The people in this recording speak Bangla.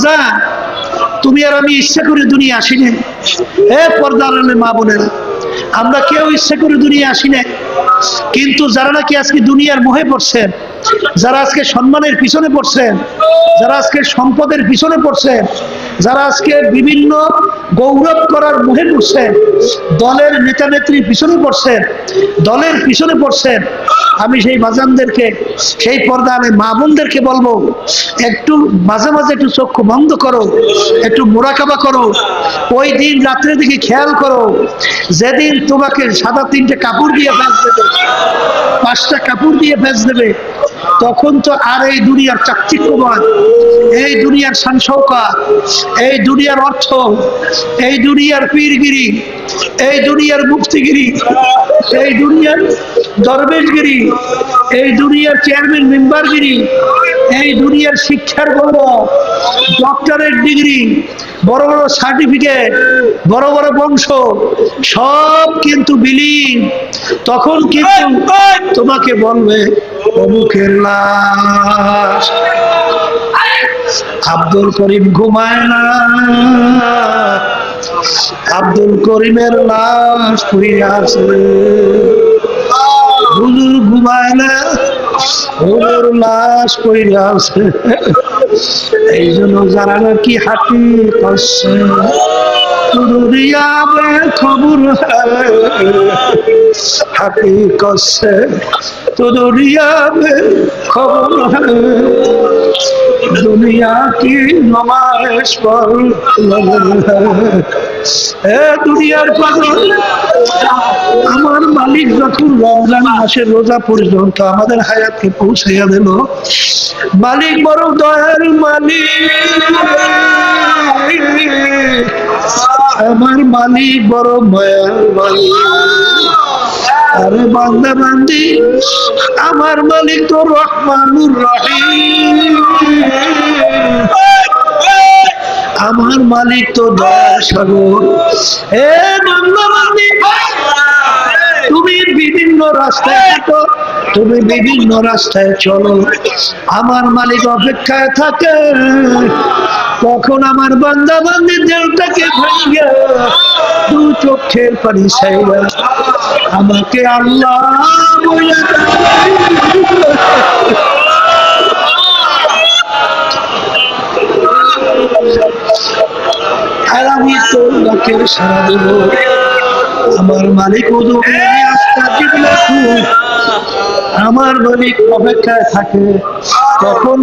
বান্দা, তুমি আর আমি ইচ্ছা করে দুনিয়া আসি না। হে পর্দার আড়ালের মা বোনেরা, আমরা কেউ ইচ্ছা করে দুনিয়া আসি না। কিন্তু যারা নাকি আজকে দুনিয়ার মোহে পড়ছেন, যারা আজকে সম্মানের পিছনে পড়ছেন, যারা আজকে সম্পদের পিছনে পড়ছেন, যারা আজকে বিভিন্ন গৌরব করার মোহে পড়ছেন, দলের নেতা নেত্রীর পিছনে পড়ছেন, দলের পিছনে পড়ছেন, আমি সেই বাজানদেরকে, সেই পর্দারে মা বোনদেরকে বলবো, একটু মাঝে মাঝে একটু চক্ষু বন্ধ করো, একটু মোরাকাবা করো। ওই দিন রাত্রের দিকে খেয়াল করো, যেদিন তোমাকে সাদা 3টে কাপড় দিয়ে ভেজ দেবে, 5টা কাপড় দিয়ে ভেজ দেবে, তখন তো আর এই দুনিয়ার চাকচিক্যবাদ, এই দুনিয়ার শান-শৌকত, এই দুনিয়ার অর্থ, এই দুনিয়ার পীরগিরি, এই দুনিয়ার মুফতিগিরি, এই দুনিয়ার দরবেশগিরি, এই দুনিয়ার চেয়ারম্যান মেম্বারগিরি, এই দুনিয়ার শিক্ষার গৌরব, ডক্টরেট ডিগ্রি, বড় বড় সার্টিফিকেট, বড় বড় বংশ, সব কিন্তু বিলীন। তখন কিন্তু তোমাকে বলবে অমুকের লাশ। আব্দুল করিম ঘুমায় না, আব্দুল করিমের লাশ পড়ে আছে। হুজুর ঘুমায় না, হুজুর লাশ পড়ে আছে। এই জন্য যারা নাকি হাঁটি করছে, দুনিয়া মে খবর হাঁটি করছে, তো দুনিয়া মে খবর দুনিয়া কি নমাজ পর দুনিয়ার পাগল। আমার মালিক যখন রমজান মাসের রোজা পর্যন্ত আমাদের হায়াতকে পৌঁছাইয়া দিল, মালিক বড় দয়ার মালিক, আমার মালিক বড় মায়ার মালিক। আরে বান্দা বান্দি, আমার মালিক তো রহমানুর রহিম, আমার মালিক তো দয়া সাগর। হে বান্দা বান্দি, তুমি বিভিন্ন রাস্তায় থাকো, তুমি বিভিন্ন রাস্তায় চলো, আমার মালিক অপেক্ষায় থাকে। তখন আমার বান্দা বান্দির দেহটাকে ভাইয়া 2 চোখের পানি ছাইরা আমাকে আল্লাহ বলে আর আমি তো ডাকের সাড়া দেব। আমার মালিক আমার মালিক অপেক্ষায় থাকে। তখন